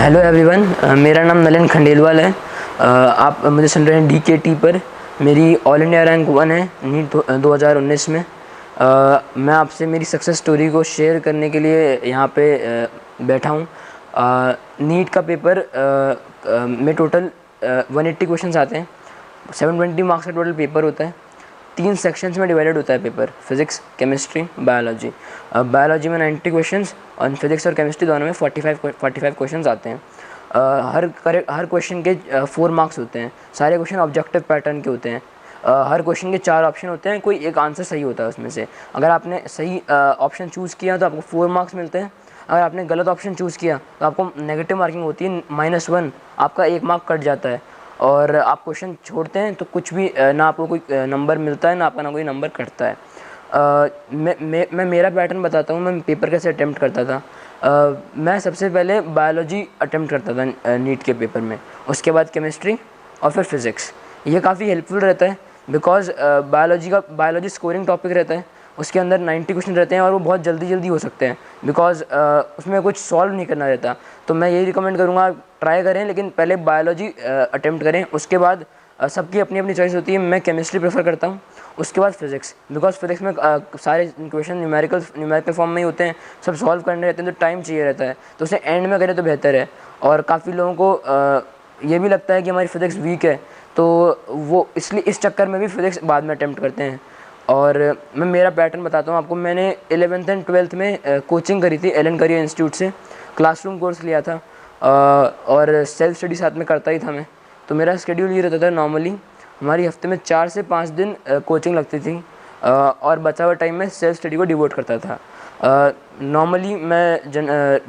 Hello everyone, मेरा नाम नलन खंडेलवाल है। आप मुझे सुन रहे हैं DKT पर। मेरी ऑल इंडिया रैंक 1 है नीट 2019 में। मैं आपसे मेरी सक्सेस स्टोरी को शेयर करने के लिए यहाँ पे बैठा हूँ। नीट का पेपर में टोटल 180 क्वेश्चंस आते हैं। 720 मार्क्स का टोटल पेपर होता है। 3 सेक्शंस में डिवाइडेड होता है paper, physics, chemistry, biology. Biology में 90 क्वेश्चंस और फिजिक्स और केमिस्ट्री दोनों में 45 क्वेश्चंस आते हैं। हर क्वेश्चन के 4 मार्क्स होते हैं। सारे क्वेश्चन ऑब्जेक्टिव पैटर्न के होते हैं। हर क्वेश्चन के 4 ऑप्शन होते हैं, कोई एक आंसर सही होता है उसमें से। अगर आपने सही ऑप्शन चूज़ किया तो आपको 4 मार्क्स मिलते हैं। अगर आपने गलत ऑप्शन चूज़ किया तो आपको नेगेटिव मार्किंग होती है, -1, आपका 1 मार्क कट जाता है। और आप क्वेश्चन छोड़ते हैं तो कुछ भी ना आपको कोई नंबर मिलता है, ना आपका ना कोई नंबर कटता है। मैं मेरा पैटर्न बताता हूँ, मैं पेपर कैसे अटेम्प्ट करता था। मैं सबसे पहले बायोलॉजी अटेम्प्ट करता था नीट के पेपर में, उसके बाद केमिस्ट्री और फिर फिज़िक्स। ये काफ़ी हेल्पफुल रहता है बिकॉज बायोलॉजी स्कोरिंग टॉपिक रहता है। उसके अंदर 90 क्वेश्चन रहते हैं और वो बहुत जल्दी हो सकते हैं बिकॉज उसमें कुछ सॉल्व नहीं करना रहता। तो मैं यही रिकमेंड करूँगा, ट्राई करें, लेकिन पहले बायोलॉजी अटेम्प्ट करें। उसके बाद सबकी अपनी अपनी चॉइस होती है। मैं केमिस्ट्री प्रेफर करता हूँ, उसके बाद फिज़िक्स, बिकॉज फिज़िक्स में सारे क्वेश्चन न्यूमेरिकल फॉर्म में ही होते हैं, सब सॉल्व करने रहते हैं, तो टाइम चाहिए रहता है। तो उसे एंड में करें तो बेहतर है। और काफ़ी लोगों को ये भी लगता है कि हमारी फिज़िक्स वीक है, तो वो इसलिए इस चक्कर में भी फिज़िक्स बाद में अटेम्प्ट करते हैं। और मैं मेरा पैटर्न बताता हूँ आपको। मैंने 11th एंड 12th में कोचिंग करी थी एलन करियर इंस्टीट्यूट से। क्लासरूम कोर्स लिया था और सेल्फ स्टडी साथ में करता ही था मैं। तो मेरा शेड्यूल ये रहता था, नॉर्मली हमारी हफ्ते में 4 से 5 दिन कोचिंग लगती थी और बचा हुआ टाइम में सेल्फ स्टडी को डिवोट करता था। नॉर्मली मैं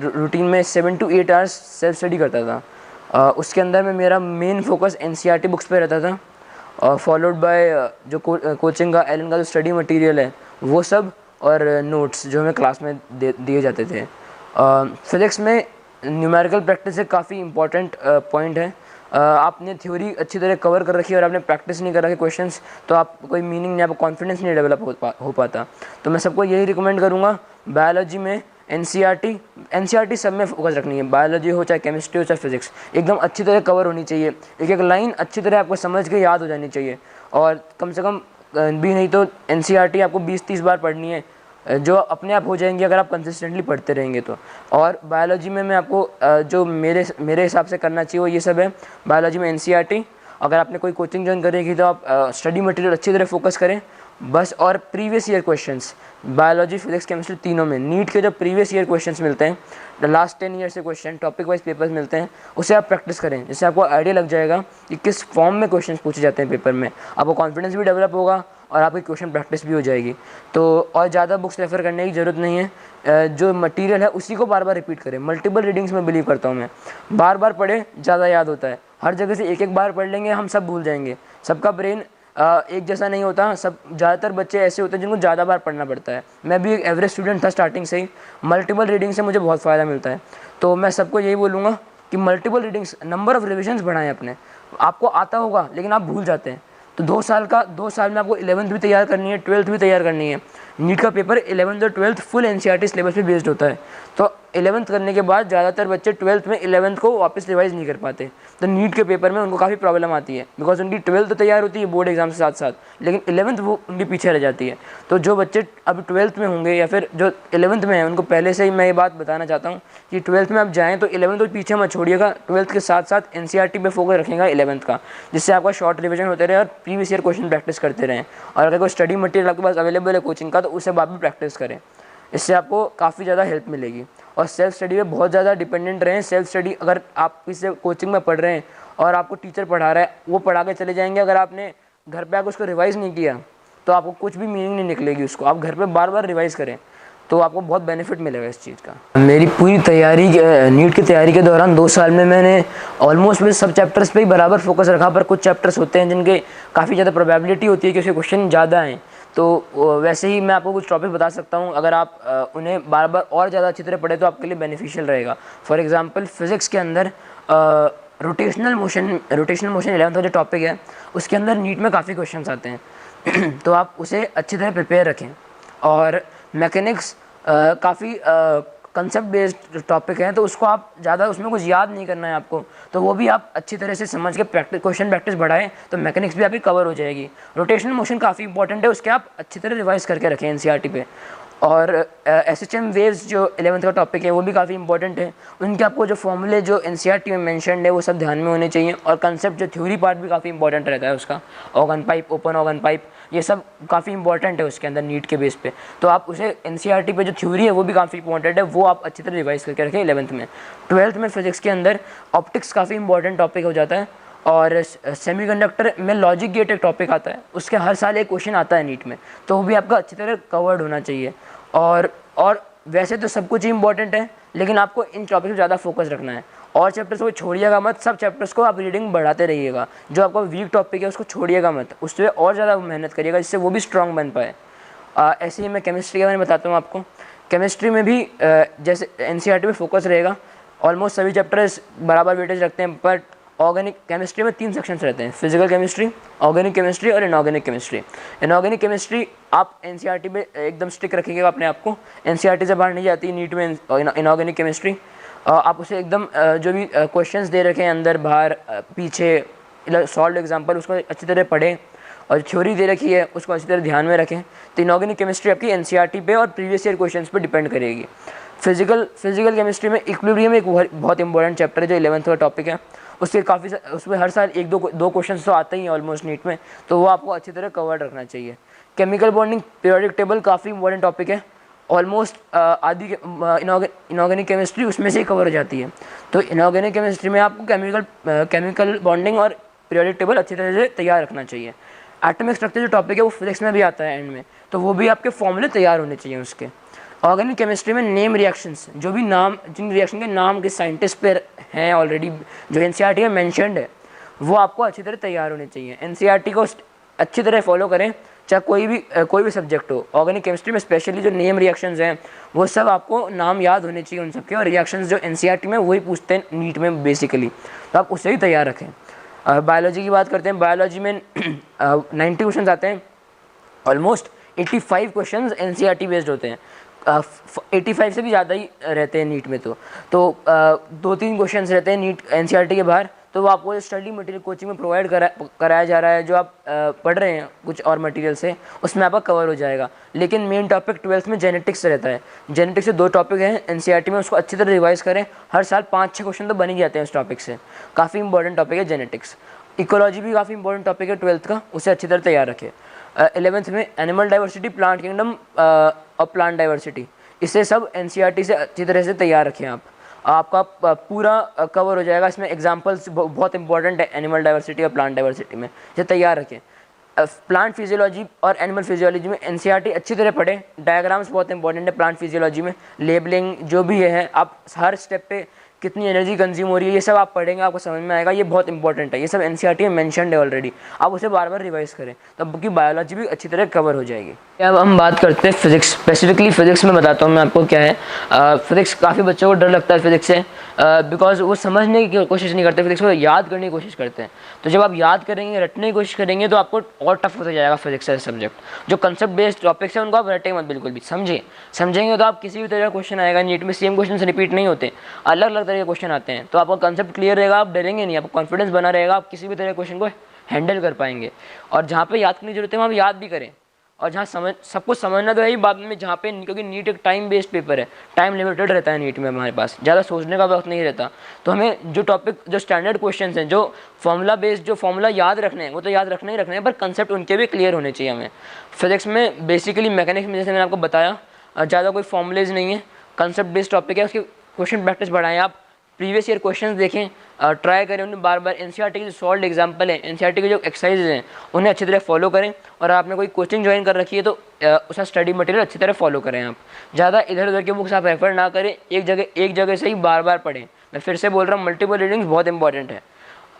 रूटीन में 7 to 8 आवर्स सेल्फ स्टडी करता था। उसके अंदर में मेरा मेन फोकस NCERT बुक्स पे रहता था और फॉलोड बाय जो कोचिंग का एलन का जो स्टडी मटेरियल है वो सब, और नोट्स जो हमें क्लास में दिए जाते थे। फिज़िक्स में न्यूमेरिकल प्रैक्टिस एक काफ़ी इंपॉर्टेंट पॉइंट है। आपने थ्योरी अच्छी तरह कवर कर रखी है और आपने प्रैक्टिस नहीं कर रखे क्वेश्चंस, तो आप कोई मीनिंग नहीं, आपको कॉन्फिडेंस नहीं डेवलप हो पाता। तो मैं सबको यही रिकमेंड करूँगा, बायोलॉजी में NCERT सब में फोकस रखनी है। बायोलॉजी हो चाहे केमिस्ट्री हो चाहे फिजिक्स, एकदम अच्छी तरह कवर होनी चाहिए। एक एक लाइन अच्छी तरह आपको समझ के याद हो जानी चाहिए। और कम से कम भी नहीं तो NCERT आपको 20-30 बार पढ़नी है, जो अपने आप हो जाएंगी अगर आप कंसिस्टेंटली पढ़ते रहेंगे तो। और बायोलॉजी में मैं आपको जो मेरे हिसाब से करना चाहिए वो ये सब है। बायोलॉजी में NCERT, अगर आपने कोई कोचिंग ज्वाइन करेगी तो आप स्टडी मटेरियल अच्छी तरह फोकस करें बस। और previous year questions, biology, physics, chemistry तीनों में नीट के जो प्रीवियस ईयर क्वेश्चंस मिलते हैं, लास्ट 10 ईयर से क्वेश्चन टॉपिक वाइज पेपर्स मिलते हैं, उसे आप प्रैक्टिस करें, जिससे आपको आइडिया लग जाएगा कि किस फॉर्म में क्वेश्चंस पूछे जाते हैं पेपर में। आपको कॉन्फिडेंस भी डेवलप होगा और आपकी क्वेश्चन प्रैक्टिस भी हो जाएगी। तो और ज़्यादा बुक्स रेफर करने की ज़रूरत नहीं है। जो मटेरियल है उसी को बार बार रिपीट करें। मल्टीपल रीडिंग्स में बिलीव करता हूँ मैं, बार बार पढ़े ज़्यादा याद होता है। हर जगह से एक एक बार पढ़ लेंगे हम सब भूल जाएंगे। सबका ब्रेन एक जैसा नहीं होता। सब ज़्यादातर बच्चे ऐसे होते हैं जिनको ज़्यादा बार पढ़ना पड़ता है। मैं भी एक एवरेज स्टूडेंट था स्टार्टिंग से ही। मल्टीपल रीडिंग से मुझे बहुत फ़ायदा मिलता है। तो मैं सबको यही बोलूँगा कि multiple readings, number of revisions बढ़ाएं अपने। आपको आता होगा लेकिन आप भूल जाते हैं, तो 2 साल में आपको 11th भी तैयार करनी है, 12th भी तैयार करनी है। नीट का पेपर 11th और 12th फुल NCERT सिलेबस पे बेस्ड होता है। तो 11th करने के बाद ज़्यादातर बच्चे 12th में 11th को वापस रिवाइज़ नहीं कर पाते, तो नीट के पेपर में उनको काफ़ी प्रॉब्लम आती है बिकॉज उनकी 12th तो तैयार होती है बोर्ड एग्जाम के साथ साथ, लेकिन 11th वो उनके पीछे रह जाती है। तो जो बच्चे अभी 12th में होंगे या फिर जो 11th में हैं, उनको पहले से ही मैं ये बात बताना चाहता हूँ कि 12th में आप जाएँ तो 11th को पीछे मत छोड़िएगा। 12th के साथ साथ NCERT पे फोकस रखेगा 11th का, जिससे आपका शॉर्ट रिविजन होते रहे और प्रीवियस ईयर क्वेश्चन प्रैक्टिस करते रहें। और अगर कोई स्टडी मटेरियल आपके पास अवेलेबल है कोचिंग का, तो उससे आप भी प्रैक्टिस करें। इससे आपको काफ़ी ज़्यादा हेल्प मिलेगी। और सेल्फ स्टडी पे बहुत ज़्यादा डिपेंडेंट रहें। सेल्फ स्टडी अगर आप किसी कोचिंग में पढ़ रहे हैं और आपको टीचर पढ़ा रहा है, वो पढ़ा के चले जाएंगे, अगर आपने घर पे आकर उसको रिवाइज़ नहीं किया तो आपको कुछ भी मीनिंग नहीं निकलेगी उसको। आप घर पे बार बार रिवाइज़ करें तो आपको बहुत बेनिफिट मिलेगा इस चीज़ का। मेरी पूरी तैयारी, नीट की तैयारी के दौरान 2 साल में मैंने ऑलमोस्ट मेरे सब चैप्टर्स पे ही बराबर फोकस रखा। पर कुछ चैप्टर्स होते हैं जिनके काफ़ी ज़्यादा प्रोबेबिलिटी होती है कि उसके क्वेश्चन ज़्यादा आएँ, तो वैसे ही मैं आपको कुछ टॉपिक बता सकता हूँ। अगर आप उन्हें बार बार और ज़्यादा अच्छी तरह पढ़े तो आपके लिए बेनिफिशियल रहेगा। फॉर एग्जांपल फिज़िक्स के अंदर रोटेशनल मोशन 11th का जो टॉपिक है उसके अंदर नीट में काफ़ी क्वेश्चंस आते हैं तो आप उसे अच्छी तरह प्रिपेयर रखें। और मैकेनिक्स काफ़ी कंसेप्ट बेस्ड टॉपिक है, तो उसको आप ज़्यादा उसमें कुछ याद नहीं करना है आपको, तो वो भी आप अच्छी तरह से समझ के क्वेश्चन प्रैक्टिस बढ़ाएं तो मैकेनिक्स भी आपकी कवर हो जाएगी। रोटेशनल मोशन काफ़ी इंपॉर्टेंट है, उसके आप अच्छी तरह रिवाइज करके रखें एनसीईआरटी पे। और एसएचएम वेव्स जो 11th का टॉपिक है वो भी काफ़ी इंपॉर्टेंट है, उनके आपको जो फॉर्मूले जो एनसीईआरटी में मेंशन्ड है वो सब ध्यान में होने चाहिए। और कंसेप्ट जो थ्योरी पार्ट भी काफ़ी इंपॉर्टेंट रहता है उसका, organ pipe, open organ pipe, ये सब काफ़ी इंपॉर्टेंट है उसके अंदर नीट के बेस पे। तो आप उसे एनसीईआरटी पे जो थ्योरी है वो भी काफ़ी इंपॉर्टेंट है, वो आप अच्छी तरह रिवाइज करके रखें 11th में। 12th में फिजिक्स के अंदर ऑप्टिक्स काफ़ी इंपॉर्टेंट टॉपिक हो जाता है, और सेमीकंडक्टर में लॉजिक गेट एक टॉपिक आता है, उसके हर साल एक क्वेश्चन आता है नीट में, तो वो भी आपका अच्छी तरह कवर्ड होना चाहिए। और वैसे तो सब कुछ ही इंपॉर्टेंट है, लेकिन आपको इन टॉपिक पर ज़्यादा फोकस रखना है, और चैप्टर्स को छोड़िएगा मत, सब चैप्टर्स को आप रीडिंग बढ़ाते रहिएगा। जो आपका वीक टॉपिक है उसको छोड़िएगा मत, उस पर और ज़्यादा मेहनत करिएगा जिससे वो भी स्ट्रॉन्ग बन पाए। ऐसे ही मैं केमिस्ट्री के बारे में बताता हूँ आपको। केमिस्ट्री में भी जैसे एनसीईआरटी में फोकस रहेगा, ऑलमोस्ट सभी चैप्टर्स बराबर वेटेज रखते हैं, बट ऑर्गेनिक केमिस्ट्री में 3 सेक्शंस रहते हैं, फिजिकल केमिस्ट्री, ऑर्गेनिक केमिस्ट्री और इनऑर्गेनिक केमिस्ट्री। इनऑर्गेनिक केमिस्ट्री आप एनसीईआरटी में एकदम स्टिक रखिएगा अपने आप को, एनसीईआरटी से बाहर नहीं जाती नीट में इनऑर्गेनिक केमिस्ट्री। आप उसे एकदम जो भी क्वेश्चंस दे रखे हैं अंदर बाहर पीछे सॉल्व एग्जाम्पल, उसको अच्छी तरह पढ़ें, और थ्योरी दे रखी है उसको अच्छी तरह ध्यान में रखें। तो इनऑर्गेनिक केमिस्ट्री आपकी एनसीईआरटी पे और प्रीवियस ईयर क्वेश्चंस पे डिपेंड करेगी। फिजिकल केमिस्ट्री में इक्विलिब्रियम एक बहुत इंपॉर्टेंट चैप्टर है जो 11th का टॉपिक है, उसके उसमें हर साल एक दो क्वेश्चन तो आते ही हैं ऑलमोस्ट नीट में, तो वो आपको अच्छी तरह कवर रखना चाहिए। केमिकल बॉन्डिंग पीरियोडिक टेबल काफ़ी इंपॉर्टेंट टॉपिक है, ऑलमोस्ट आधी इनऑर्गेनिक केमिस्ट्री उसमें से ही कवर हो जाती है। तो इनऑर्गेनिक केमिस्ट्री में आपको केमिकल बॉन्डिंग और पीरियोडिक टेबल अच्छी तरह से तैयार रखना चाहिए। एटॉमिक स्ट्रक्चर जो टॉपिक है वो फिजिक्स में भी आता है एंड में, तो वो भी आपके फॉर्मूले तैयार होने चाहिए उसके। ऑर्गेनिक केमिस्ट्री में नेम रिएक्शंस, जो भी नाम, जिन रिएक्शन के नाम के साइंटिस्ट पे हैं ऑलरेडी जो एनसीईआरटी में मेंशन्ड है, वो आपको अच्छी तरह तैयार होने चाहिए। एनसीईआरटी को अच्छी तरह फॉलो करें, चाहे कोई भी सब्जेक्ट हो। ऑर्गेनिक केमिस्ट्री में स्पेशली जो नेम रिएक्शंस हैं वो सब आपको नाम याद होने चाहिए उन सबके, और रिएक्शंस जो एनसीईआरटी में वही पूछते हैं नीट में बेसिकली, तो आप उससे ही तैयार रखें। बायोलॉजी की बात करते हैं, बायोलॉजी में 90 क्वेश्चन आते हैं, ऑलमोस्ट 85 क्वेश्चन एनसीईआरटी बेस्ड होते हैं, 85 से भी ज़्यादा ही रहते हैं नीट में। तो 2-3 क्वेश्चन रहते हैं नीट एनसीईआरटी के बाहर, तो वो आपको स्टडी मटेरियल कोचिंग में प्रोवाइड कराया जा रहा है, जो आप पढ़ रहे हैं कुछ और मटेरियल से, उसमें आपका कवर हो जाएगा। लेकिन मेन टॉपिक 12th में जेनेटिक्स रहता है, जेनेटिक्स से 2 टॉपिक हैं एनसीईआरटी में, उसको अच्छी तरह रिवाइज करें, हर साल 5-6 क्वेश्चन तो बन ही जाते हैं उस टॉपिक से, काफ़ी इंपॉर्टेंट टॉपिक है जेनेटिक्स। इकोलॉजी भी काफ़ी इंपॉर्टेंट टॉपिक है 12th का, उसे अच्छी तरह तैयार रखें। 11th में एनिमल डाइवर्सिटी, प्लांट किंगडम और प्लांट डाइवर्सिटी, इसे सब एनसीईआरटी से अच्छी तरह से तैयार रखें आप, आपका पूरा कवर हो जाएगा। इसमें एग्जांपल्स बहुत इंपॉर्टेंट है एनिमल डाइवर्सिटी और प्लांट डाइवर्सिटी में, इसे तैयार रखें। प्लांट फिजियोलॉजी और एनिमल फिजियोलॉजी में एनसीईआरटी अच्छी तरह पढ़ें, डायग्राम्स बहुत इंपॉर्टेंट है प्लांट फिजियोलॉजी में, लेबलिंग जो भी है, आप हर स्टेप पे कितनी एनर्जी कंज्यूम हो रही है ये सब आप पढ़ेंगे, आपको समझ में आएगा, ये बहुत इंपॉर्टेंट है, ये सब एनसीईआरटी में मेंशन्ड है ऑलरेडी, आप उसे बार बार रिवाइज करें, तब आपकी बायोलॉजी भी अच्छी तरह कवर हो जाएगी। अब हम बात करते हैं फिजिक्स, स्पेसिफिकली फिजिक्स में बताता हूँ मैं आपको क्या है। फिजिक्स काफ़ी बच्चों को डर लगता है फिजिक्स से, बिकॉज वो समझने की कोशिश नहीं करते, फिजिक्स को याद करने की कोशिश करते हैं। तो जब आप याद करेंगे, रटने की कोशिश करेंगे, तो आपको और टफ होता जाएगा फिजिक्स का सब्जेक्ट। जो कंसेप्ट बेस्ड टॉपिक्स हैं उनको आप रटे मत बिल्कुल भी, समझेंगे तो आप किसी भी तरह का क्वेश्चन आएगा नीट में, सेम क्वेश्चन रिपीट नहीं होते, अलग अलग तरह के क्वेश्चन आते हैं, तो आपका कंसेप्ट क्लियर रहेगा, आप डरेंगे नहीं, आपका कॉन्फिडेंस बना रहेगा, आप किसी भी तरह के क्वेश्चन को हैंडल कर पाएंगे। और जहाँ पे याद करने की जरूरत है वहाँ पे याद भी करें, और जहाँ सब कुछ समझना तो है ही बाद में, जहाँ पे, क्योंकि नीट एक टाइम बेस्ड पेपर है, टाइम लिमिटेड रहता है नीट में, हमारे पास ज़्यादा सोचने का वक्त नहीं रहता, तो हमें जो टॉपिक, जो स्टैंडर्ड क्वेश्चंस हैं, जो फॉर्मूला बेस्ड, जो फॉर्मूला याद रखने हैं वो तो याद रखने ही रखने हैं, पर कंसेप्ट उनके भी क्लियर होने चाहिए हमें। फिजिक्स में बेसिकली मैकेनिक्स में जैसे मैंने आपको बताया, ज़्यादा कोई फॉर्मूलेज नहीं है, कंसेप्ट बेस्ड टॉपिक है, उसकी क्वेश्चन प्रैक्टिस बढ़ाएं आप, प्रीवियस ईयर क्वेश्चंस देखें, ट्राई करें उन्हें बार बार। एनसीईआरटी के जो सॉल्व एग्जाम्पल हैं, एनसीईआरटी के जो एक्सरसाइजेज हैं, उन्हें अच्छी तरह फॉलो करें, और आपने कोई कोचिंग ज्वाइन कर रखी है तो उसका स्टडी मटेरियल अच्छी तरह फॉलो करें आप, ज़्यादा इधर उधर के बुक्स आप रेफर ना करें, एक जगह से ही बार बार पढ़ें। मैं फिर से बोल रहा हूँ, मल्टीपल रीडिंग्स बहुत इंपॉर्टेंट है।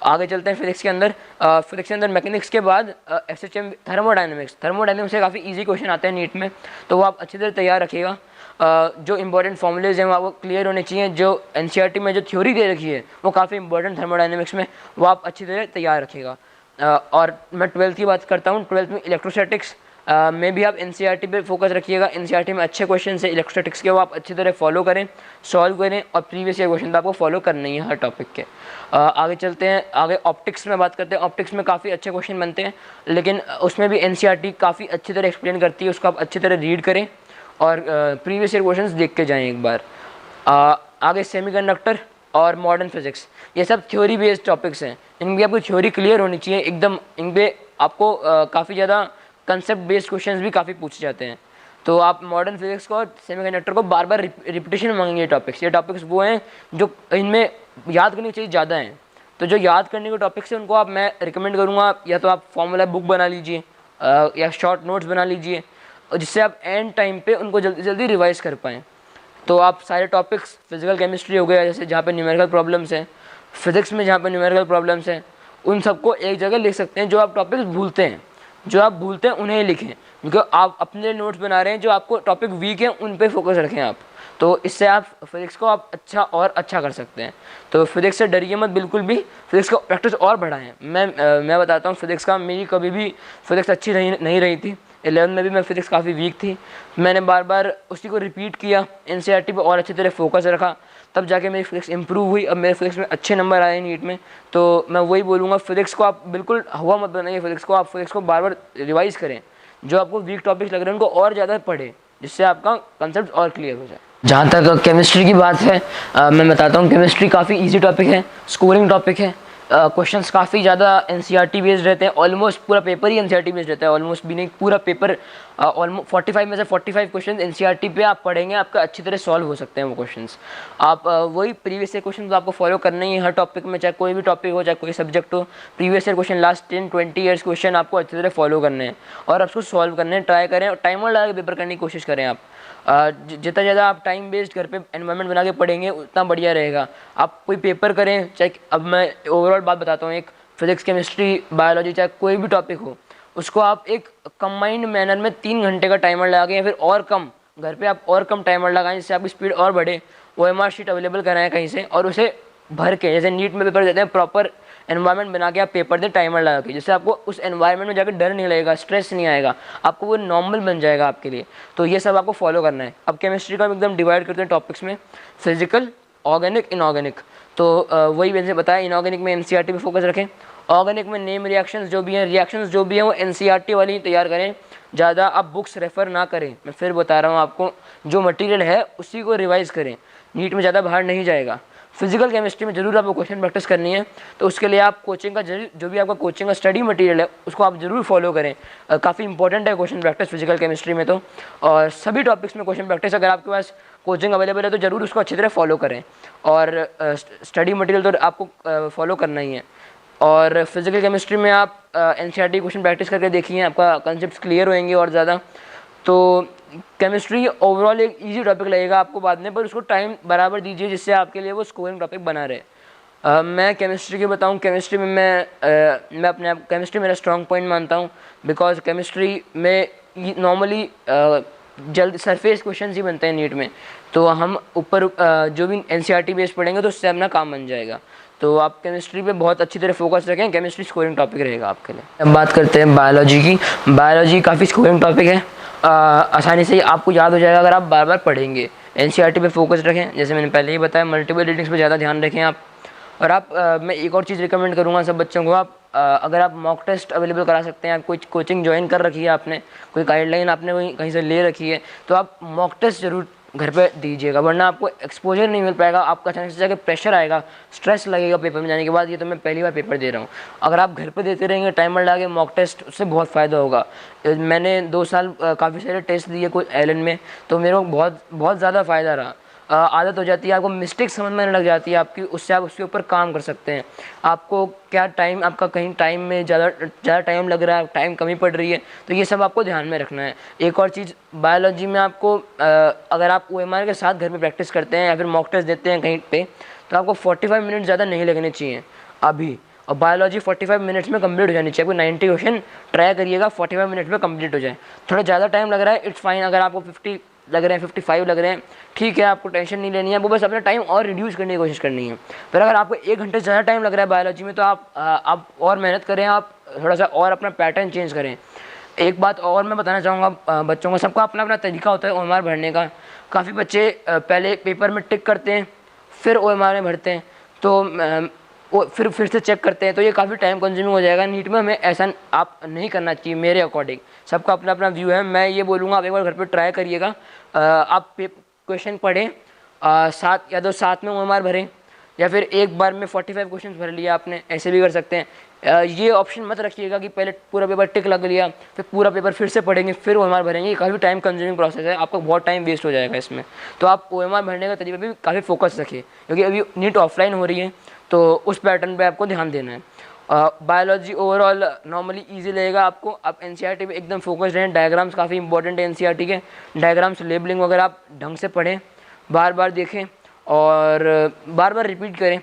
आगे चलते हैं फिजिक्स के अंदर मैकेनिक्स के बाद एसएचएम थर्मोडायनेमिक्स से काफ़ी इजी क्वेश्चन आते हैं नीट में, तो वो आप अच्छी तरह तैयार रखिएगा। जो इंपॉर्टेंट फॉर्मूलेज हैं वो आपको क्लियर होने चाहिए, जो एनसीईआरटी में जो थ्योरी दे रखी है वो काफ़ी इंपॉर्टेंट थर्मोडायनेमिक्स में, वो आप अच्छी तरह तैयार रखिएगा। और मैं 12th की बात करता हूँ, 12th में इलेक्ट्रोस्टैटिक्स, में भी आप एनसीईआरटी पे फोकस रखिएगा। एनसीईआरटी में अच्छे क्वेश्चन है इलेक्ट्रोस्टैटिक्स के, वो आप अच्छी तरह फॉलो करें, सॉल्व करें, और प्रीवियस ईयर क्वेश्चन तो आपको फॉलो करना ही है हर टॉपिक के। आगे चलते हैं, आगे ऑप्टिक्स में बात करते हैं। ऑप्टिक्स में काफ़ी अच्छे क्वेश्चन बनते हैं, लेकिन उसमें भी एनसीईआरटी काफ़ी अच्छी तरह एक्सप्लेन करती है, उसको आप अच्छी तरह रीड करें और प्रीवियस ईयर क्वेश्चंस देख के जाएं एक बार। आगे सेमीकंडक्टर और मॉडर्न फिजिक्स, ये सब थ्योरी बेस्ड टॉपिक्स हैं, इनकी आपको थ्योरी क्लियर होनी चाहिए एकदम। इन पे आपको काफ़ी ज़्यादा कंसेप्ट बेस्ड क्वेश्चंस भी काफ़ी पूछे जाते हैं। तो आप मॉडर्न फिजिक्स को और सेमीकंडक्टर को बार बार रिपीटेशन मांगेंगे। ये टॉपिक्स वो हैं जो इनमें याद करने की चीज़ ज़्यादा हैं। तो जो याद करने के टॉपिक्स हैं उनको मैं रिकमेंड करूँगा, या तो आप फॉर्मूला बुक बना लीजिए या शॉर्ट नोट्स बना लीजिए, जिससे आप एंड टाइम पे उनको जल्दी जल्दी रिवाइज कर पाएँ। तो आप सारे टॉपिक्स, फिजिकल केमिस्ट्री हो गया जैसे जहाँ पे न्यूमेरिकल प्रॉब्लम्स हैं, फिजिक्स में जहाँ पे न्यूमेरिकल प्रॉब्लम्स हैं, उन सबको एक जगह लिख सकते हैं। जो आप टॉपिक्स भूलते हैं, उन्हें लिखें, क्योंकि आप अपने नोट्स बना रहे हैं। जो आपको टॉपिक वीक है उन पे फोकस रखें आप, तो इससे आप फिजिक्स को आप अच्छा कर सकते हैं। तो फिजिक्स से डरिए मत बिल्कुल भी, फिजिक्स को प्रैक्टिस और बढ़ाएं। मैं बताता हूँ फिजिक्स का, मेरी कभी भी फिजिक्स अच्छी नहीं रही थी। 11 में भी मैं फिजिक्स काफ़ी वीक थी, मैंने बार बार उसी को रिपीट किया, एनसीईआरटी पे और अच्छी तरह फोकस रखा, तब जाके मेरी फिजिक्स इंप्रूव हुई। अब मेरे फिजिक्स में अच्छे नंबर आए नीट में। तो मैं वही बोलूँगा, फिजिक्स को आप बिल्कुल हवा मत बनाइए, फिजिक्स को बार बार रिवाइज़ करें। जो आपको वीक टॉपिक्स लग रहे हैं उनको और ज़्यादा पढ़ें, जिससे आपका कंसेप्ट और क्लियर हो जाए। जहाँ तक केमिस्ट्री की बात है, मैं बताता हूँ केमिस्ट्री काफ़ी इजी टॉपिक है, स्कोरिंग टॉपिक है। क्वेश्चंस काफ़ी ज़्यादा एनसीईआरटी बेस्ड रहते हैं, ऑलमोस्ट पूरा पेपर ही एनसीईआरटी बेस्ड रहता है। ऑलमोस्ट भी नहीं, पूरा पेपर ऑलमोस्ट 45 में से 45 क्वेश्चन एनसीईआरटी पे आप पढ़ेंगे, आपका अच्छी तरह सॉल्व हो सकते हैं वो क्वेश्चंस। आप वही प्रीवियस ईयर क्वेश्चन तो आपको फॉलो करना ही है हर टॉपिक में, चाहे कोई भी टॉपिक हो, चाहे कोई सब्जेक्ट हो। Previous year question, last 10-20 years question आपको अच्छी तरह फॉलो करने हैं और आपको सॉल्व करने हैं, ट्राई करें और टाइमर लगा के पेपर करने की कोशिश करें आप। जितना ज़्यादा आप टाइम बेस्ड घर पे एनवायरनमेंट बना के पढ़ेंगे उतना बढ़िया रहेगा। आप कोई पेपर करें, चाहे अब मैं ओवरऑल बात बताता हूँ, एक फिजिक्स, केमिस्ट्री, बायोलॉजी, चाहे कोई भी टॉपिक हो, उसको आप एक कंबाइंड मैनर में 3 घंटे का टाइमर लगा के, या फिर और कम, घर पे आप और कम टाइमर लगाएं जिससे आपकी स्पीड और बढ़े। OMR शीट अवेलेबल कराएं कहीं से और उसे भर के, जैसे नीट में पेपर देते हैं, प्रॉपर एनवायरनमेंट बना के आप पेपर दें टाइमर लगा के, जिससे आपको उस एनवायरनमेंट में जाकर डर नहीं लगेगा, स्ट्रेस नहीं आएगा, आपको वो नॉर्मल बन जाएगा आपके लिए। तो ये सब आपको फॉलो करना है। अब केमिस्ट्री का हम एकदम डिवाइड करते हैं टॉपिक्स में, फिजिकल, ऑर्गेनिक, इनऑर्गेनिक। तो वही मैंने बताया, इनऑर्गेनिक में एनसीईआरटी पे फोकस रखें, ऑर्गेनिक में नेम रिएक्शंस जो भी हैं वो एनसीईआरटी वाली तैयार करें, ज़्यादा आप बुक्स रेफ़र ना करें। मैं फिर बता रहा हूँ आपको, जो मटेरियल है उसी को रिवाइज़ करें, नीट में ज़्यादा बाहर नहीं जाएगा। फिजिकल केमिस्ट्री में जरूर आपको क्वेश्चन प्रैक्टिस करनी है, तो उसके लिए आप कोचिंग का जो भी आपका कोचिंग का स्टडी मटेरियल है उसको आप जरूर फॉलो करें। काफ़ी इंपॉर्टेंट है क्वेश्चन प्रैक्टिस फिजिकल केमिस्ट्री में तो, और सभी टॉपिक्स में क्वेश्चन प्रैक्टिस अगर आपके पास कोचिंग अवेलेबल है तो ज़रूर उसको अच्छी तरह फॉलो करें। और स्टडी मटेरियल तो आपको फॉलो करना ही है। और फिजिकल केमिस्ट्री में आप एनसीईआरटी क्वेश्चन प्रैक्टिस करके देखिए, आपका कंसेप्ट क्लियर होंगे और ज़्यादा। तो केमिस्ट्री ओवरऑल एक इजी टॉपिक लगेगा आपको बाद में, पर उसको टाइम बराबर दीजिए जिससे आपके लिए वो स्कोरिंग टॉपिक बना रहे। मैं केमिस्ट्री की बताऊं, केमिस्ट्री में मैं अपने आप केमिस्ट्री मेरा स्ट्रॉन्ग पॉइंट मानता हूं, बिकॉज केमिस्ट्री में नॉर्मली जल्द सरफेस क्वेश्चन ही बनते हैं नीट में, तो हम ऊपर जो भी एनसीईआरटी बेस्ड पढ़ेंगे तो उससे अपना काम बन जाएगा। तो आप केमिस्ट्री पे बहुत अच्छी तरह फोकस रखें, केमिस्ट्री स्कोरिंग टॉपिक रहेगा आपके लिए। अब बात करते हैं बायोलॉजी की। बायोलॉजी काफ़ी स्कोरिंग टॉपिक है, आसानी से आपको याद हो जाएगा अगर आप बार बार पढ़ेंगे। एनसीईआरटी पे फोकस रखें, जैसे मैंने पहले ही बताया, मल्टीपल रीडिंग्स पे ज़्यादा ध्यान रखें आप। और आप मैं एक और चीज़ रिकमेंड करूँगा सब बच्चों को, आप अगर आप मॉक टेस्ट अवेलेबल करा सकते हैं, आप कोई कोचिंग ज्वाइन कर रखी है आपने, कोई गाइडलाइन आपने कहीं से ले रखी है, तो आप मॉक टेस्ट ज़रूर घर पे दीजिएगा, वरना आपको एक्सपोजर नहीं मिल पाएगा। आपका अचानक से जाकर प्रेशर आएगा, स्ट्रेस लगेगा पेपर में जाने के बाद, ये तो मैं पहली बार पेपर दे रहा हूँ। अगर आप घर पे देते रहेंगे टाइमर लगा के मॉक टेस्ट, उससे बहुत फ़ायदा होगा। मैंने 2 साल काफ़ी सारे टेस्ट दिए कुछ एलन में, तो मेरे को बहुत ज़्यादा फ़ायदा रहा। आदत हो जाती है, आपको मिस्टेक समझ में आने लग जाती है आपकी, उससे आप उसके ऊपर काम कर सकते हैं। आपको क्या टाइम, आपका कहीं टाइम में ज़्यादा टाइम लग रहा है, टाइम कमी पड़ रही है, तो ये सब आपको ध्यान में रखना है। एक और चीज़, बायोलॉजी में आपको अगर आप OMR के साथ घर में प्रैक्टिस करते हैं या फिर मॉक टेस्ट देते हैं कहीं पे, तो आपको 45 मिनट ज़्यादा नहीं लगने चाहिए अभी। और बायोलॉजी 45 मिनट्स में कंप्लीट हो जानी चाहिए। कोई 90 क्वेश्चन ट्राई करिएगा 45 मिनट में कंप्लीट हो जाए। थोड़ा ज़्यादा टाइम लग रहा है, इट्स फाइन। अगर आपको 50 लग रहे हैं, 55 लग रहे हैं, ठीक है, आपको टेंशन नहीं लेनी है, वो बस अपना टाइम और रिड्यूस करने की कोशिश करनी है। पर अगर आपको 1 घंटे से ज़्यादा टाइम लग रहा है बायोलॉजी में, तो आप और मेहनत करें, आप थोड़ा सा और अपना पैटर्न चेंज करें। एक बात और मैं बताना चाहूँगा बच्चों को, सबका अपना अपना तरीका होता है ओएमआर भरने का। काफ़ी बच्चे पहले पेपर में टिक करते हैं, फिर ओएमआर में भरते हैं, तो वो फिर से चेक करते हैं, तो ये काफ़ी टाइम कंज्यूमिंग हो जाएगा। नीट में हमें ऐसा आप नहीं करना चाहिए मेरे अकॉर्डिंग। सबका अपना अपना व्यू है। मैं ये बोलूँगा आप एक बार घर पे ट्राई करिएगा। आप क्वेश्चन पढ़ें, 7 या 7 में ओएमआर भरें, या फिर एक बार में 45 क्वेश्चन भर लिया आपने, ऐसे भी कर सकते हैं। ये ऑप्शन मत रखिएगा कि पहले पूरा पेपर टिक लग लिया फिर पूरा पेपर फिर से पढ़ेंगे फिर ओएमआर भरेंगे। ये काफ़ी टाइम कंज्यूमिंग प्रोसेस है, आपका बहुत टाइम वेस्ट हो जाएगा इसमें। तो आप ओएमआर भरने का तरीके भी काफ़ी फोकस रखिए, क्योंकि अभी नीट ऑफलाइन हो रही है, तो उस पैटर्न पे आपको ध्यान देना है। बायोलॉजी ओवरऑल नॉर्मली ईजी लगेगा आपको। आप एनसीईआरटी में एकदम फोकस्ड रहें। डायग्राम्स काफ़ी इंपॉर्टेंट है एनसीईआरटी के। डायग्राम्स, लेबलिंग वगैरह आप ढंग से पढ़ें, बार बार देखें और बार बार रिपीट करें।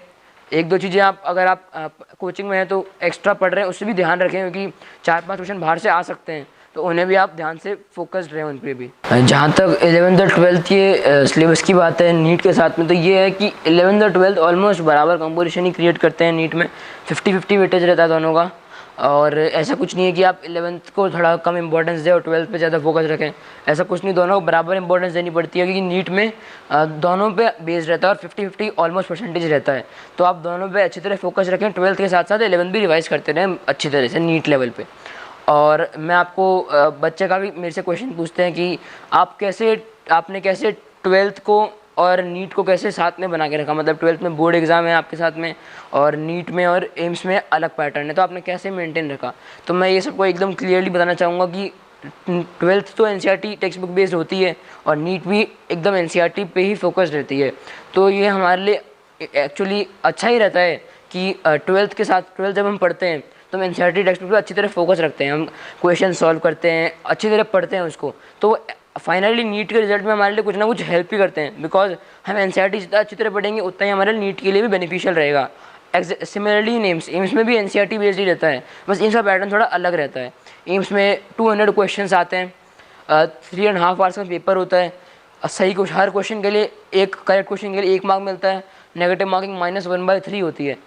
एक दो चीज़ें आप अगर आप कोचिंग में हैं तो एक्स्ट्रा पढ़ रहे हैं, उससे भी ध्यान रखें, क्योंकि 4-5 क्वेश्चन बाहर से आ सकते हैं, तो उन्हें भी आप ध्यान से फोकस्ड रहें उन पर भी। जहाँ तक 11th और 12th के सिलेबस की बात है नीट के साथ में, तो ये है कि 11th और 12th ऑलमोस्ट बराबर कंपोजिशन ही क्रिएट करते हैं। नीट में 50-50 वेटेज रहता है दोनों का, और ऐसा कुछ नहीं है कि आप 11th को थोड़ा कम इंपॉर्टेंस दें और 12th पे ज़्यादा फोकस रखें, ऐसा कुछ नहीं। दोनों को बराबर इंपॉर्टेंस देनी पड़ती है, क्योंकि नीट में दोनों पे बेस्ड रहता है और 50-50 ऑलमोस्ट परसेंटेज रहता है। तो आप दोनों पे अच्छी तरह फोकस रखें। 12th के साथ साथ 11th भी रिवाइज करते रहें अच्छी तरह से नीट लेवल पे। और मैं आपको बच्चे का भी मेरे से क्वेश्चन पूछते हैं कि आपने कैसे 12th को और नीट को कैसे साथ में बना के रखा, मतलब 12th में बोर्ड एग्ज़ाम है आपके साथ में और नीट में और एम्स में अलग पैटर्न है, तो आपने कैसे मेंटेन रखा। तो मैं ये सबको एकदम क्लियरली बताना चाहूँगा कि 12th तो एनसीईआरटी टेक्स्ट बुक बेस्ड होती है और नीट भी एकदम एनसीईआरटी पे ही फोकस रहती है। तो ये हमारे लिए एक्चुअली अच्छा ही रहता है कि 12th के साथ 12th जब हम पढ़ते हैं तो हम एनसीईआरटी टेक्स्ट बुक पर अच्छी तरह फोकस रखते हैं, हम क्वेश्चन सॉल्व करते हैं, अच्छी तरह पढ़ते हैं उसको, तो फाइनली नीट के रिजल्ट में हमारे लिए कुछ ना कुछ हेल्प भी करते हैं। बिकॉज हम एनसीईआरटी जितना अच्छी तरह पढ़ेंगे उतना ही हमारे नीट के लिए भी बेनिफिशियल रहेगा। सिमिलरली एम्स में भी एनसीईआरटी बेस्ड ही रहता है, बस इनका पैटर्न थोड़ा अलग रहता है। एम्स में 200 क्वेश्चन आते हैं, 3.5 आवर्स का पेपर होता है। सही कुछ हर क्वेश्चन के लिए एक करेक्ट क्वेश्चन के लिए 1 मार्क मिलता है, नेगेटिव मार्किंग -1/3 होती है।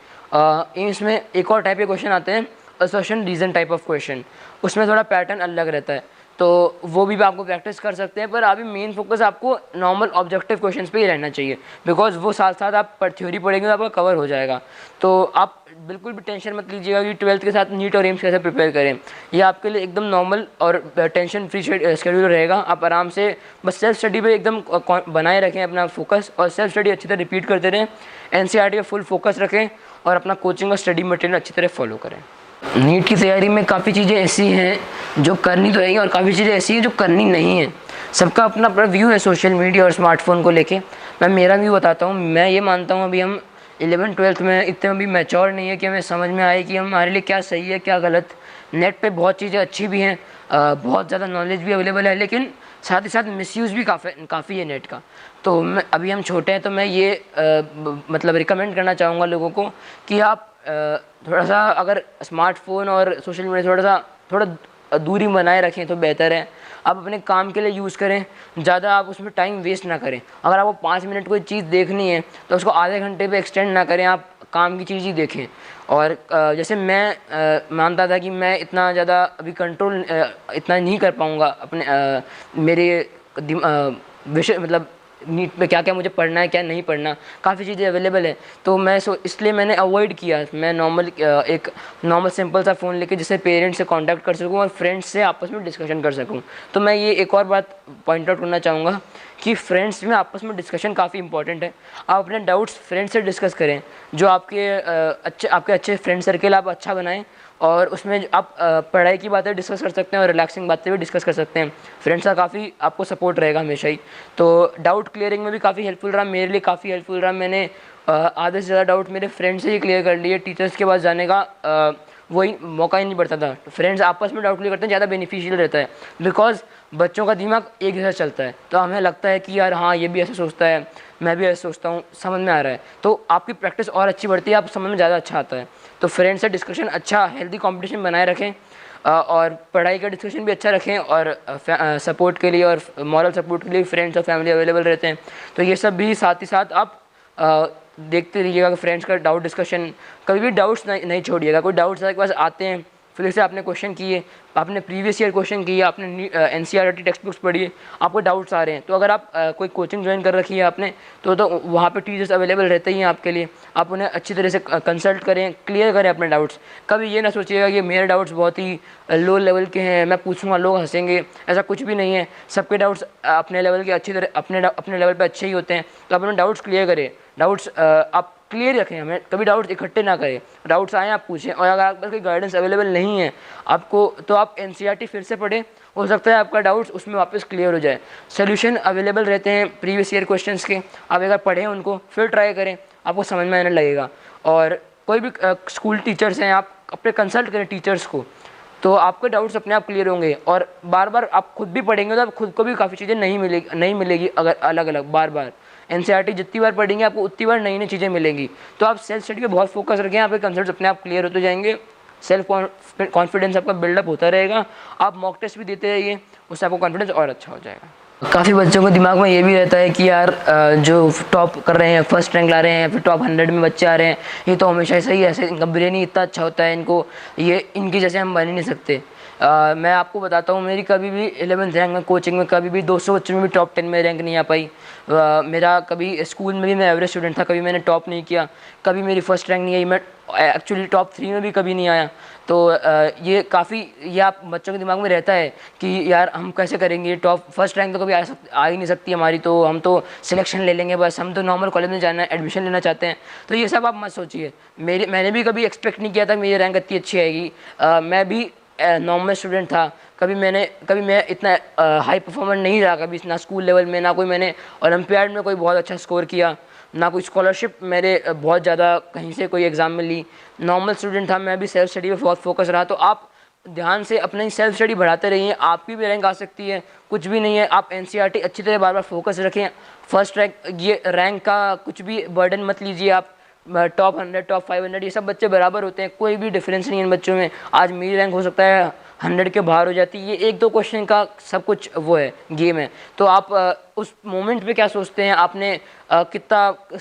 एम्स में एक और टाइप के क्वेश्चन आते हैं, assertion reason type of question, उसमें थोड़ा पैटर्न अलग रहता है, तो वो भी आपको प्रैक्टिस कर सकते हैं। पर अभी मेन फोकस आपको नॉर्मल ऑब्जेक्टिव क्वेश्चंस पे ही रहना चाहिए, बिकॉज वो साथ साथ आप थ्योरी पढ़ेंगे तो आपका कवर हो जाएगा। तो आप बिल्कुल भी टेंशन मत लीजिएगा कि 12th के साथ नीट और एम्स कैसे प्रिपेयर करें। ये आपके लिए एकदम नॉर्मल और टेंशन फ्री शेड्यूल रहेगा। आप आराम से बस सेल्फ स्टडी पे एकदम बनाए रखें अपना फोकस, और सेल्फ स्टडी अच्छी तरह रिपीट करते रहें, एनसीईआरटी पे फुल फोकस रखें और अपना कोचिंग और स्टडी मटेरियल अच्छी तरह फॉलो करें। नीट की तैयारी में काफ़ी चीज़ें ऐसी हैं जो करनी तो है और काफ़ी चीज़ें ऐसी हैं जो करनी नहीं है। सबका अपना अपना व्यू है सोशल मीडिया और स्मार्टफोन को लेके। मैं मेरा व्यू बताता हूँ। मैं ये मानता हूँ अभी हम 11th-12th में इतने अभी मैच्योर नहीं है कि हमें समझ में आए कि हमारे लिए क्या सही है क्या गलत। नेट पे बहुत चीज़ें अच्छी भी हैं, बहुत ज़्यादा नॉलेज भी अवेलेबल है, लेकिन साथ ही साथ मिसयूज़ भी काफ़ी है नेट का। तो अभी हम छोटे हैं, तो मैं ये मतलब रिकमेंड करना चाहूँगा लोगों को कि आप थोड़ा सा अगर स्मार्टफोन और सोशल मीडिया थोड़ा दूरी बनाए रखें तो बेहतर है। आप अपने काम के लिए यूज़ करें, ज़्यादा आप उसमें टाइम वेस्ट ना करें। अगर आपको 5 मिनट कोई चीज़ देखनी है तो उसको आधे घंटे पे एक्सटेंड ना करें, आप काम की चीज़ ही देखें। और जैसे मैं मानता था कि मैं इतना ज़्यादा अभी कंट्रोल इतना नहीं कर पाऊँगा अपने मेरे विषय, मतलब नीट पे क्या क्या मुझे पढ़ना है क्या नहीं पढ़ना, काफ़ी चीज़ें अवेलेबल है। तो मैं इसलिए मैंने अवॉइड किया। मैं एक नॉर्मल सिंपल सा फ़ोन लेके जिससे पेरेंट्स से कांटेक्ट कर सकूं और फ्रेंड्स से आपस में डिस्कशन कर सकूं। तो मैं ये एक और बात पॉइंट आउट करना चाहूँगा कि फ्रेंड्स में आपस में डिस्कशन काफ़ी इंपॉर्टेंट है। आप अपने डाउट्स फ्रेंड्स से डिस्कस करें, जो आपके अच्छे फ्रेंड सर्किल आप अच्छा बनाएं, और उसमें आप पढ़ाई की बातें डिस्कस कर सकते हैं और रिलैक्सिंग बातें भी डिस्कस कर सकते हैं। फ्रेंड्स का काफ़ी आपको सपोर्ट रहेगा हमेशा ही। तो डाउट क्लियरिंग में भी काफ़ी हेल्पफुल रहा, मेरे लिए काफ़ी हेल्पफुल रहा। मैंने आधे से ज़्यादा डाउट मेरे फ्रेंड से ही क्लियर कर लिए। टीचर्स के पास जाने का वही मौका ही नहीं पड़ता था। फ्रेंड्स आपस में डाउट क्लियर करते हैं, ज़्यादा बेनिफिशियल रहता है, बिकॉज बच्चों का दिमाग एक जैसा चलता है। तो हमें लगता है कि यार हाँ ये भी ऐसे सोचता है, मैं भी ऐसे सोचता हूँ, समझ में आ रहा है, तो आपकी प्रैक्टिस और अच्छी बढ़ती है, आप समझ में ज़्यादा अच्छा आता है। तो फ्रेंड्स से डिस्कशन अच्छा, हेल्दी कंपटीशन बनाए रखें, और पढ़ाई का डिस्कशन भी अच्छा रखें, और सपोर्ट के लिए और मॉरल सपोर्ट के लिए फ्रेंड्स और फैमिली अवेलेबल रहते हैं। तो ये सब भी साथ ही साथ आप देखते रहिएगा कि फ्रेंड्स का डाउट डिस्कशन, कभी भी डाउट्स नहीं छोड़िएगा। कोई डाउट्स आपके पास आते हैं फिर से आपने क्वेश्चन किए, आपने प्रीवियस ईयर क्वेश्चन किए, आपने एनसीईआरटी टेक्स्ट बुक्स पढ़ी, आपको डाउट्स आ रहे हैं, तो अगर आप कोई कोचिंग ज्वाइन कर रखी है आपने, तो वहाँ पे टीचर्स अवेलेबल रहते ही हैं आपके लिए। आप उन्हें अच्छी तरह से कंसल्ट करें, क्लियर करें अपने डाउट्स। कभी ये ना सोचिएगा कि मेरे डाउट्स बहुत ही लो लेवल के हैं, मैं पूछूंगा लोग हंसेंगे, ऐसा कुछ भी नहीं है। सबके डाउट्स अपने लेवल के अच्छी तरह अपने लेवल पे अच्छे ही होते हैं। तो आप अपने डाउट्स क्लियर करें, डाउट्स आप क्लियर रखें, हमें कभी डाउट्स इकट्ठे ना करें। डाउट्स आए आप पूछें, और अगर आपके पास कोई गाइडेंस अवेलेबल नहीं है आपको, तो आप एनसीईआरटी फिर से पढ़ें, हो सकता है आपका डाउट्स उसमें वापस क्लियर हो जाए। सोल्यूशन अवेलेबल रहते हैं प्रीवियस ईयर क्वेश्चंस के, आप अगर पढ़ें उनको फिर ट्राई करें, आपको समझ में आने लगेगा। और कोई भी स्कूल टीचर्स हैं, आप अपने कंसल्ट करें टीचर्स को, तो आपके डाउट्स अपने आप क्लियर होंगे। और बार बार आप खुद भी पढ़ेंगे तो आप खुद को भी काफ़ी चीज़ें नहीं मिलेगी अगर अलग अलग बार बार। एनसीईआरटी जितनी बार पढ़ेंगे आपको उतनी बार नई नई चीज़ें मिलेंगी। तो आप सेल्फ स्टडी पे बहुत फोकस रखें, आपके कंसेप्ट अपने आप क्लियर होते जाएंगे, सेल्फ कॉन्फिडेंस आपका बिल्डअप होता रहेगा। आप मॉक टेस्ट भी देते रहिए, उससे आपको कॉन्फिडेंस और अच्छा हो जाएगा। काफ़ी बच्चों को दिमाग में ये भी रहता है कि यार जो टॉप कर रहे हैं, फर्स्ट रैंक ला रहे हैं, फिर टॉप 100 में बच्चे आ रहे हैं, ये तो हमेशा ऐसा ही, ऐसे इनका ब्रेन ही इतना अच्छा होता है, इनको ये इनकी जैसे हम बन ही नहीं सकते। मैं आपको बताता हूँ, मेरी कभी भी 11th रैंक में कोचिंग में कभी भी 200 बच्चों में भी टॉप 10 में रैंक नहीं आ पाई। मेरा कभी स्कूल में भी मैं एवरेज स्टूडेंट था, कभी मैंने टॉप नहीं किया, कभी मेरी फर्स्ट रैंक नहीं आई, मैं एक्चुअली टॉप 3 में भी कभी नहीं आया। तो ये काफ़ी ये आप बच्चों के दिमाग में रहता है कि यार हम कैसे करेंगे, टॉप फर्स्ट रैंक तो कभी आ ही नहीं सकती हमारी, तो हम तो सिलेक्शन ले लेंगे बस, हम तो नॉर्मल कॉलेज में जाना है, एडमिशन लेना चाहते हैं। तो ये सब आप मत सोचिए, मैंने भी कभी एक्सपेक्ट नहीं किया था मेरी रैंक इतनी अच्छी आएगी। मैं भी नॉर्मल स्टूडेंट था, कभी मैं इतना हाई परफॉर्मर नहीं रहा, कभी ना स्कूल लेवल में, ना कोई मैंने ओलंपियाड में कोई बहुत अच्छा स्कोर किया, ना कोई स्कॉलरशिप मेरे बहुत ज़्यादा कहीं से कोई एग्ज़ाम में ली। नॉर्मल स्टूडेंट था, मैं भी सेल्फ स्टडी पे बहुत फोकस रहा। तो आप ध्यान से अपनी सेल्फ स्टडी बढ़ाते रहिए, आपकी भी रैंक आ सकती है, कुछ भी नहीं है। आप एनसीईआरटी अच्छी तरह बार बार फोकस रखें। फर्स्ट रैंक, ये रैंक का कुछ भी बर्डन मत लीजिए आप। टॉप 100 टॉप 500 ये सब बच्चे बराबर होते हैं, कोई भी डिफरेंस नहीं है इन बच्चों में। आज मेरी रैंक हो सकता है 100 के बाहर हो जाती है, ये 1-2 क्वेश्चन का सब कुछ वो है, गेम है। तो आप उस मोमेंट पे क्या सोचते हैं, आपने कितना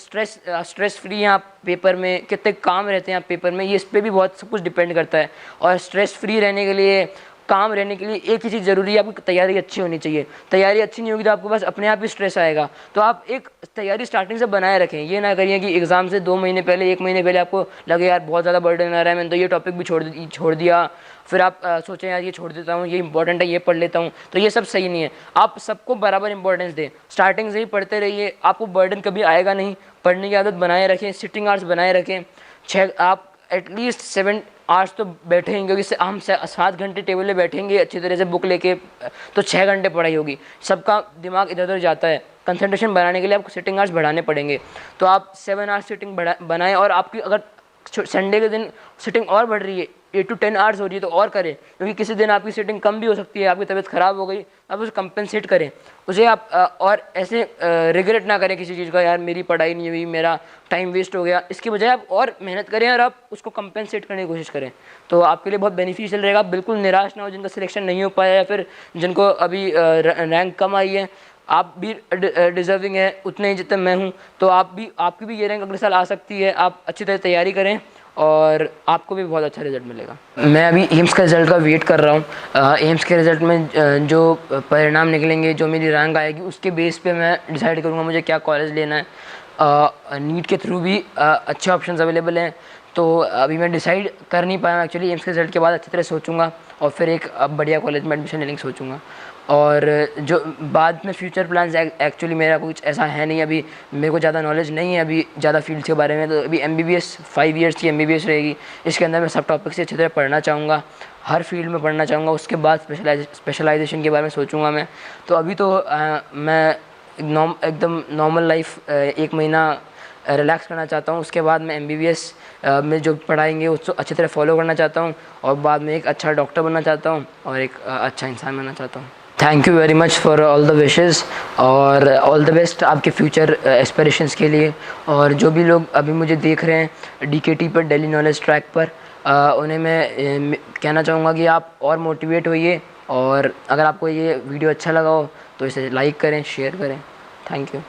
स्ट्रेस फ्री हैं आप पेपर में, कितने काम रहते हैं आप पेपर में, ये इस पर भी बहुत सब कुछ डिपेंड करता है। और स्ट्रेस फ्री रहने के लिए, काम रहने के लिए एक ही चीज़ ज़रूरी है, आपकी तैयारी अच्छी होनी चाहिए। तैयारी अच्छी नहीं होगी तो आपके पास अपने आप ही स्ट्रेस आएगा। तो आप एक तैयारी स्टार्टिंग से बनाए रखें, ये ना करिए कि एग्ज़ाम से 2 महीने पहले 1 महीने पहले आपको लगे यार बहुत ज़्यादा बर्डन आ रहा है, मैंने तो ये टॉपिक भी छोड़ दिया, फिर आप सोचें यार ये छोड़ देता हूँ, ये इंपॉर्टेंट है, ये पढ़ लेता हूँ। तो ये सब सही नहीं है, आप सबको बराबर इंपॉर्टेंस दें, स्टार्टिंग से ही पढ़ते रहिए, आपको बर्डन कभी आएगा नहीं। पढ़ने की आदत बनाए रखें, सिटिंग आवर्स बनाए रखें, आप एटलीस्ट 7 आवर्स तो बैठेंगे, क्योंकि हम 7 घंटे टेबल पे बैठेंगे अच्छी तरह से बुक लेके, तो 6 घंटे पढ़ाई होगी। सबका दिमाग इधर उधर जाता है, कंसंट्रेशन बढ़ाने के लिए आपको सिटिंग आवर्स बढ़ाने पड़ेंगे। तो आप 7 आवर्स सिटिंग बनाएं, और आपकी अगर संडे के दिन सिटिंग और बढ़ रही है, 8 to 10 आवर्स हो रही है, तो और करें, क्योंकि किसी दिन आपकी सिटिंग कम भी हो सकती है, आपकी तबीयत ख़राब हो गई, आप उसे कंपेंसेट करें उसे आप, और ऐसे रिग्रेट ना करें किसी चीज़ का, यार मेरी पढ़ाई नहीं हुई, मेरा टाइम वेस्ट हो गया। इसकी बजाय आप और मेहनत करें और आप उसको कंपेंसेट करने की कोशिश करें, तो आपके लिए बहुत बेनिफिशियल रहेगा। बिल्कुल निराश ना हो जिनका सिलेक्शन नहीं हो पाया, या फिर जिनको अभी रैंक कम आई है, आप भी डिज़र्विंग है उतने ही जितने मैं हूँ। तो आपकी भी ये रैंक अगले साल आ सकती है, आप अच्छी तरह तैयारी करें और आपको भी बहुत अच्छा रिजल्ट मिलेगा। मैं अभी एम्स का रिज़ल्ट का वेट कर रहा हूँ। एम्स के रिज़ल्ट में जो परिणाम निकलेंगे, जो मेरी रैंक आएगी, उसके बेस पे मैं डिसाइड करूँगा मुझे क्या कॉलेज लेना है। नीट के थ्रू भी अच्छे ऑप्शंस अवेलेबल हैं, तो अभी मैं डिसाइड कर नहीं पाया हूँ एक्चुअली। एम्स के रिज़ल्ट के बाद अच्छी तरह सोचूंगा और फिर एक बढ़िया कॉलेज में एडमिशन लेने की सोचूंगा। और जो बाद में फ्यूचर प्लान्स, एक्चुअली मेरा कुछ ऐसा है नहीं, अभी मेरे को ज़्यादा नॉलेज नहीं है अभी ज़्यादा फील्ड के बारे में। तो अभी MBBS 5 ईयर्स की MBBS रहेगी, इसके अंदर मैं सब टॉपिक से अच्छी तरह पढ़ना चाहूँगा, हर फील्ड में पढ़ना चाहूँगा। उसके बाद स्पेशलाइजेशन के बारे में सोचूंगा मैं। तो अभी तो मैं एकदम नॉर्मल लाइफ 1 महीना रिलैक्स करना चाहता हूँ। उसके बाद मैं MBBS में जो पढ़ाएंगे उसको अच्छी तरह फॉलो करना चाहता हूँ, और बाद में एक अच्छा डॉक्टर बनना चाहता हूँ और एक अच्छा इंसान बनना चाहता हूँ। Thank you very much for all the wishes, और ऑल द बेस्ट आपके फ्यूचर एस्पिरेशंस के लिए। और जो भी लोग अभी मुझे देख रहे हैं DKT पर, डेली नॉलेज ट्रैक पर, उन्हें मैं कहना चाहूँगा कि आप और मोटिवेट होइए, और अगर आपको ये वीडियो अच्छा लगा हो तो इसे लाइक करें, शेयर करें। Thank you.